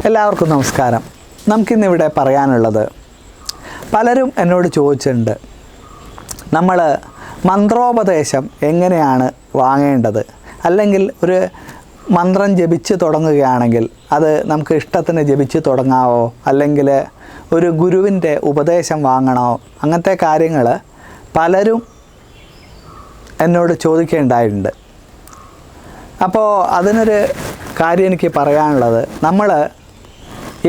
എല്ലാവർക്കും നമസ്കാരം. നമുക്കിന്നിവിടെ പറയാനുള്ളത്, പലരും എന്നോട് ചോദിച്ചിട്ടുണ്ട്, നമ്മൾ മന്ത്രോപദേശം എങ്ങനെയാണ് വാങ്ങേണ്ടത്, അല്ലെങ്കിൽ ഒരു മന്ത്രം ജപിച്ച് തുടങ്ങുകയാണെങ്കിൽ അത് നമുക്ക് ഇഷ്ടത്തിന് ജപിച്ച് തുടങ്ങാവോ, അല്ലെങ്കിൽ ഒരു ഗുരുവിൻ്റെ ഉപദേശം വാങ്ങണോ, അങ്ങനത്തെ കാര്യങ്ങൾ പലരും എന്നോട് ചോദിക്കേണ്ടായിട്ടുണ്ട്. അപ്പോൾ അതിനൊരു കാര്യം എനിക്ക് പറയാനുള്ളത്, നമ്മൾ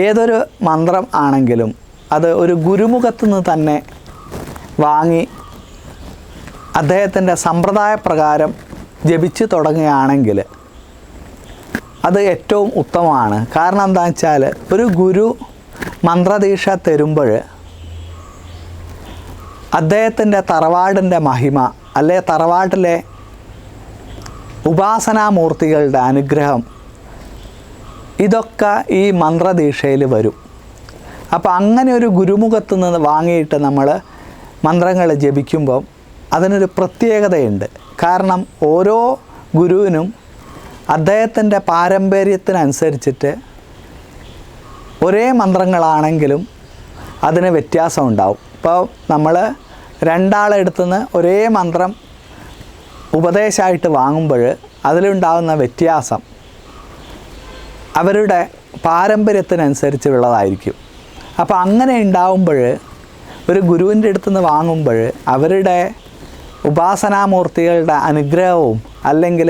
ഏതൊരു മന്ത്രം ആണെങ്കിലും അത് ഒരു ഗുരുമുഖത്തു നിന്ന് തന്നെ വാങ്ങി അദ്ദേഹത്തിൻ്റെ സമ്പ്രദായപ്രകാരം ജപിച്ച് തുടങ്ങുകയാണെങ്കിൽ അത് ഏറ്റവും ഉത്തമമാണ്. കാരണം എന്താണെന്ന് വെച്ചാൽ, ഒരു ഗുരു മന്ത്രദീക്ഷ തരുമ്പോൾ അദ്ദേഹത്തിൻ്റെ തറവാടിൻ്റെ മഹിമ, അല്ലെ തറവാട്ടിലെ ഉപാസനാമൂർത്തികളുടെ അനുഗ്രഹം, ഇതൊക്കെ ഈ മന്ത്രദീക്ഷയിൽ വരും. അപ്പോൾ അങ്ങനെ ഒരു ഗുരുമുഖത്തു നിന്ന് വാങ്ങിയിട്ട് നമ്മൾ മന്ത്രങ്ങൾ ജപിക്കുമ്പം അതിനൊരു പ്രത്യേകതയുണ്ട്. കാരണം ഓരോ ഗുരുവിനും അദ്ദേഹത്തിൻ്റെ പാരമ്പര്യത്തിനനുസരിച്ചിട്ട് ഒരേ മന്ത്രങ്ങളാണെങ്കിലും അതിന് വ്യത്യാസം ഉണ്ടാവും. ഇപ്പോൾ നമ്മൾ രണ്ടാളെടുത്തുനിന്ന് ഒരേ മന്ത്രം ഉപദേശമായിട്ട് വാങ്ങുമ്പോൾ അതിലുണ്ടാകുന്ന വ്യത്യാസം അവരുടെ പാരമ്പര്യത്തിനനുസരിച്ചുള്ളതായിരിക്കും. അപ്പോൾ അങ്ങനെ ഉണ്ടാവുമ്പോൾ ഒരു ഗുരുവിൻ്റെ അടുത്തുനിന്ന് വാങ്ങുമ്പോൾ അവരുടെ ഉപാസനാമൂർത്തികളുടെ അനുഗ്രഹവും, അല്ലെങ്കിൽ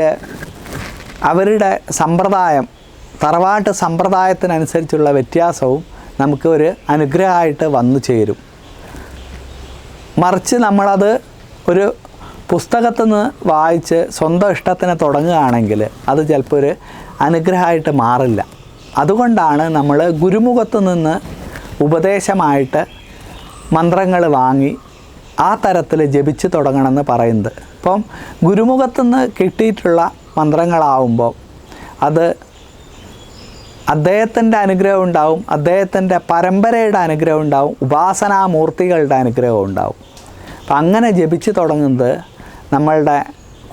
അവരുടെ സമ്പ്രദായം, തറവാട്ട് സമ്പ്രദായത്തിനനുസരിച്ചുള്ള വ്യത്യാസവും നമുക്ക് ഒരു അനുഗ്രഹമായിട്ട് വന്നു ചേരും. മറിച്ച് നമ്മളത് ഒരു പുസ്തകത്തിൽ നിന്ന് വായിച്ച് സ്വന്തം ഇഷ്ടത്തിന് തുടങ്ങുകയാണെങ്കിൽ അത് ചിലപ്പോൾ ഒരു അനുഗ്രഹമായിട്ട് മാറില്ല. അതുകൊണ്ടാണ് നമ്മൾ ഗുരുമുഖത്തു നിന്ന് ഉപദേശമായിട്ട് മന്ത്രങ്ങൾ വാങ്ങി ആ തരത്തിൽ ജപിച്ച് തുടങ്ങണമെന്ന് പറയുന്നത്. ഇപ്പം ഗുരുമുഖത്തു നിന്ന് കിട്ടിയിട്ടുള്ള മന്ത്രങ്ങളാവുമ്പോൾ അത് അദ്ദേഹത്തിൻ്റെ അനുഗ്രഹം ഉണ്ടാവും, അദ്ദേഹത്തിൻ്റെ പരമ്പരയുടെ അനുഗ്രഹം ഉണ്ടാവും, ഉപാസനാമൂർത്തികളുടെ അനുഗ്രഹം ഉണ്ടാവും. അപ്പം അങ്ങനെ ജപിച്ച് തുടങ്ങുന്നത് നമ്മളുടെ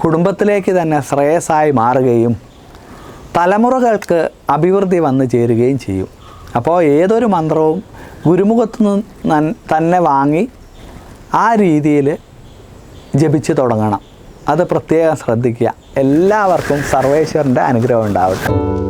കുടുംബത്തിലേക്ക് തന്നെ ശ്രേയസ്സായി മാറുകയും തലമുറകൾക്ക് അഭിവൃദ്ധി വന്നു ചേരുകയും ചെയ്യും. അപ്പോൾ ഏതൊരു മന്ത്രവും ഗുരുമുഖത്തു നിന്ന് തന്നെ വാങ്ങി ആ രീതിയിൽ ജപിച്ച് തുടങ്ങണം. അത് പ്രത്യേകം ശ്രദ്ധിക്കുക. എല്ലാവർക്കും സർവേശ്വരൻ്റെ അനുഗ്രഹം ഉണ്ടാവട്ടെ.